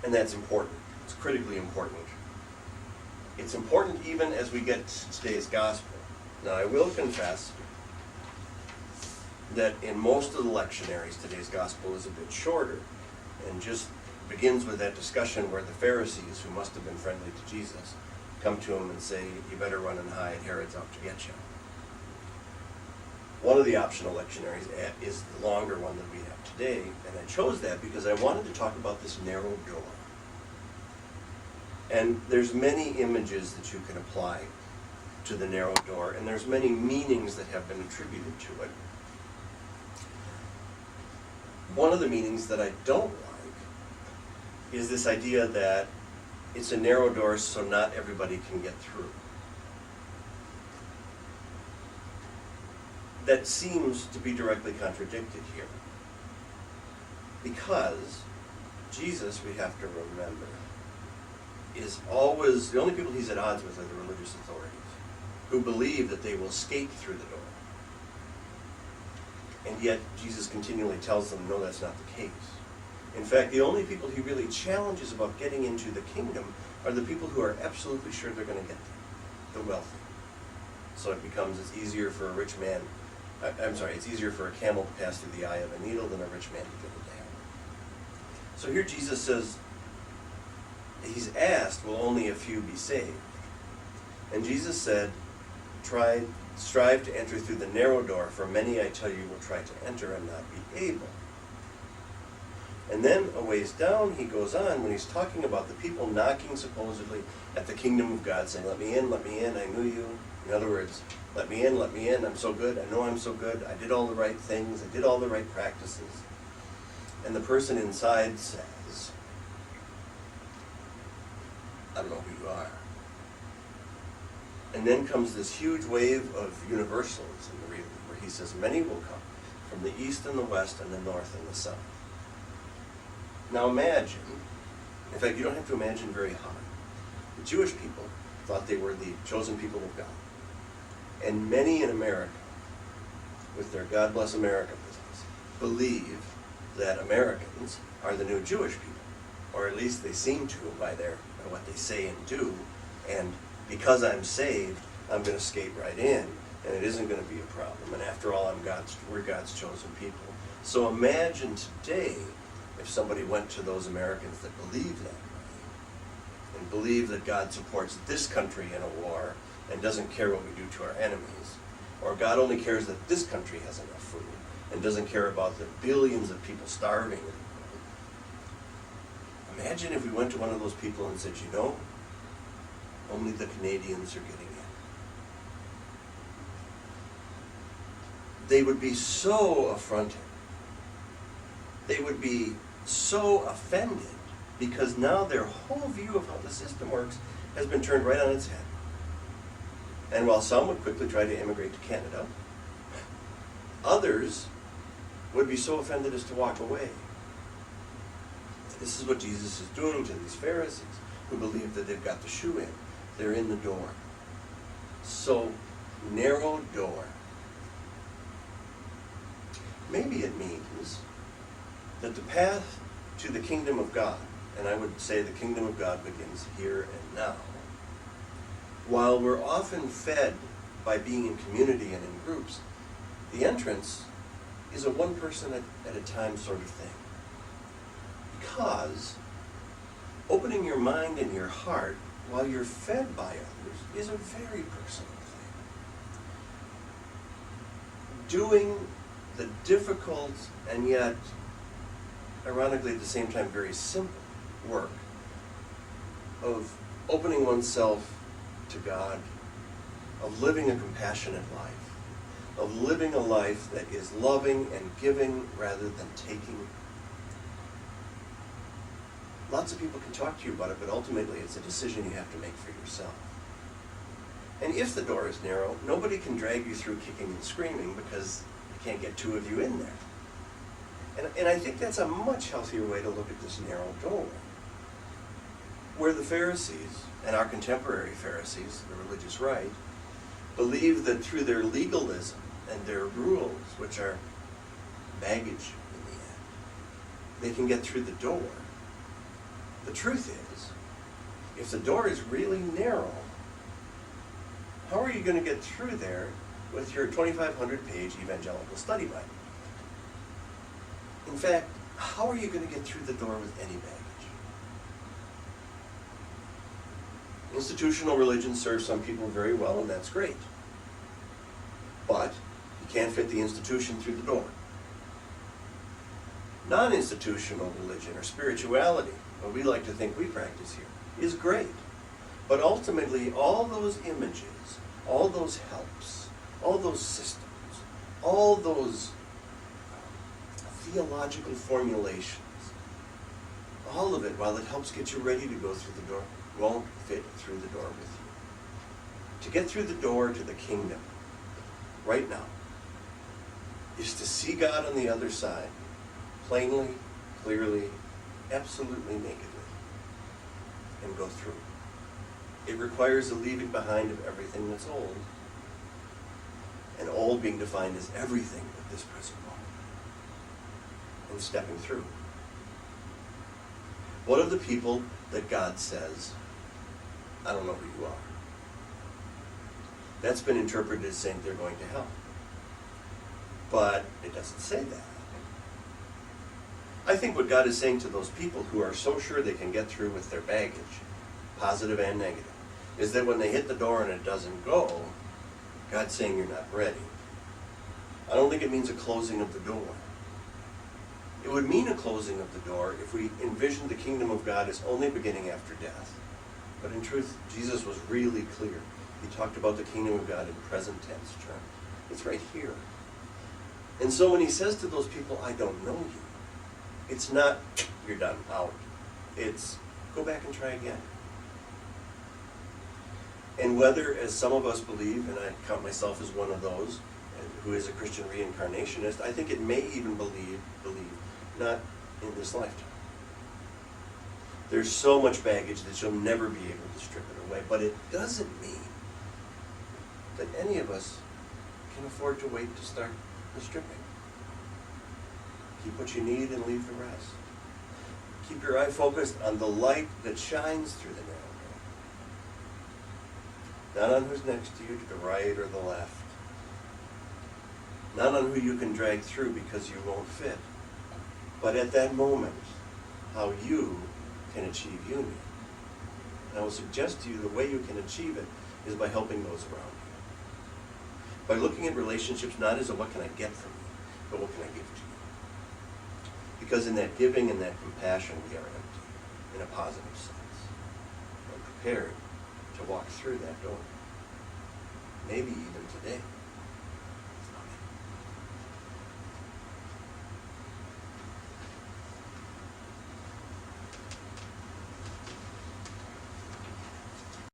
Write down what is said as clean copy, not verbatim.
And that's important. It's critically important. It's important even as we get to today's gospel. Now, I will confess that in most of the lectionaries, today's gospel is a bit shorter and just begins with that discussion where the Pharisees, who must have been friendly to Jesus, come to him and say, "You better run and hide, Herod's out to get you." One of the optional lectionaries is the longer one that we have today, and I chose that because I wanted to talk about this narrow door. And there's many images that you can apply to the narrow door, and there's many meanings that have been attributed to it. One of the meanings that I don't like is this idea that it's a narrow door so not everybody can get through. That seems to be directly contradicted here. Because Jesus, we have to remember, is always, the only people he's at odds with are the religious authorities, who believe that they will escape through the door. And yet Jesus continually tells them, no, that's not the case. In fact, the only people he really challenges about getting into the kingdom are the people who are absolutely sure they're going to get there, the wealthy. So it becomes, it's easier for a rich man, it's easier for a camel to pass through the eye of a needle than a rich man to get into heaven. So here Jesus says, he's asked, will only a few be saved? And Jesus said, strive to enter through the narrow door, for many, I tell you, will try to enter and not be able. And then a ways down, he goes on when he's talking about the people knocking supposedly at the kingdom of God, saying, let me in, I knew you. In other words, let me in, I'm so good, I know I'm so good, I did all the right things, I did all the right practices. And the person inside says, I don't know who you are. And then comes this huge wave of universalism, really, where he says, many will come from the east and the west and the north and the south. Now imagine, in fact, you don't have to imagine very hard. The Jewish people thought they were the chosen people of God. And many in America, with their God Bless America business, believe that Americans are the new Jewish people. Or at least they seem to by what they say and do. And because I'm saved, I'm going to skate right in, and it isn't going to be a problem. And after all, we're God's chosen people. So imagine today if somebody went to those Americans that believe that way, and believe that God supports this country in a war and doesn't care what we do to our enemies, or God only cares that this country has enough food and doesn't care about the billions of people starving in the world. Imagine if we went to one of those people and said, you know, only the Canadians are getting in. They would be so affronted. They would be so offended because now their whole view of how the system works has been turned right on its head. And while some would quickly try to immigrate to Canada, others would be so offended as to walk away. This is what Jesus is doing to these Pharisees who believe that they've got the shoe in. They're in the door. So, narrow door. Maybe it means that the path to the kingdom of God, and I would say the kingdom of God begins here and now, while we're often fed by being in community and in groups, the entrance is a one person at a time sort of thing. Because opening your mind and your heart while you're fed by others is a very personal thing. Doing the difficult and yet, ironically at the same time, very simple work of opening oneself to God, of living a compassionate life, of living a life that is loving and giving rather than taking. Lots of people can talk to you about it, but ultimately it's a decision you have to make for yourself. And if the door is narrow, nobody can drag you through kicking and screaming because you can't get two of you in there. And I think that's a much healthier way to look at this narrow doorway. Where the Pharisees, and our contemporary Pharisees, the religious right, believe that through their legalism and their rules, which are baggage in the end, they can get through the door. The truth is, if the door is really narrow, how are you going to get through there with your 2,500-page evangelical study Bible? In fact, how are you going to get through the door with any baggage? Institutional religion serves some people very well, and that's great. But you can't fit the institution through the door. Non-institutional religion or spirituality, what we like to think we practice here, is great. But ultimately, all those images, all those helps, all those systems, all those theological formulations, all of it, while it helps get you ready to go through the door, won't fit through the door with you. To get through the door to the kingdom, right now, is to see God on the other side, plainly, clearly, absolutely nakedly, and go through. It requires a leaving behind of everything that's old, and old being defined as everything but this present moment, and stepping through. What of the people that God says, I don't know who you are? That's been interpreted as saying they're going to hell. But it doesn't say that. I think what God is saying to those people who are so sure they can get through with their baggage, positive and negative, is that when they hit the door and it doesn't go, God's saying you're not ready. I don't think it means a closing of the door. It would mean a closing of the door if we envisioned the kingdom of God as only beginning after death. But in truth, Jesus was really clear. He talked about the kingdom of God in present tense terms. It's right here. And so when he says to those people, I don't know you, it's not, you're done, out. It's, go back and try again. And whether, as some of us believe, and I count myself as one of those, who is a Christian reincarnationist, I think it may even believe, not in this lifetime. There's so much baggage that you'll never be able to strip it away, but it doesn't mean that any of us can afford to wait to start the stripping. Keep what you need and leave the rest. Keep your eye focused on the light that shines through the narrow door. Not on who's next to you, to the right or the left. Not on who you can drag through because you won't fit. But at that moment, how you can achieve union. And I will suggest to you the way you can achieve it is by helping those around you. By looking at relationships not as a what can I get from you, but what can I give to you. Because in that giving and that compassion, we are empty, in a positive sense. We're prepared to walk through that door. Maybe even today.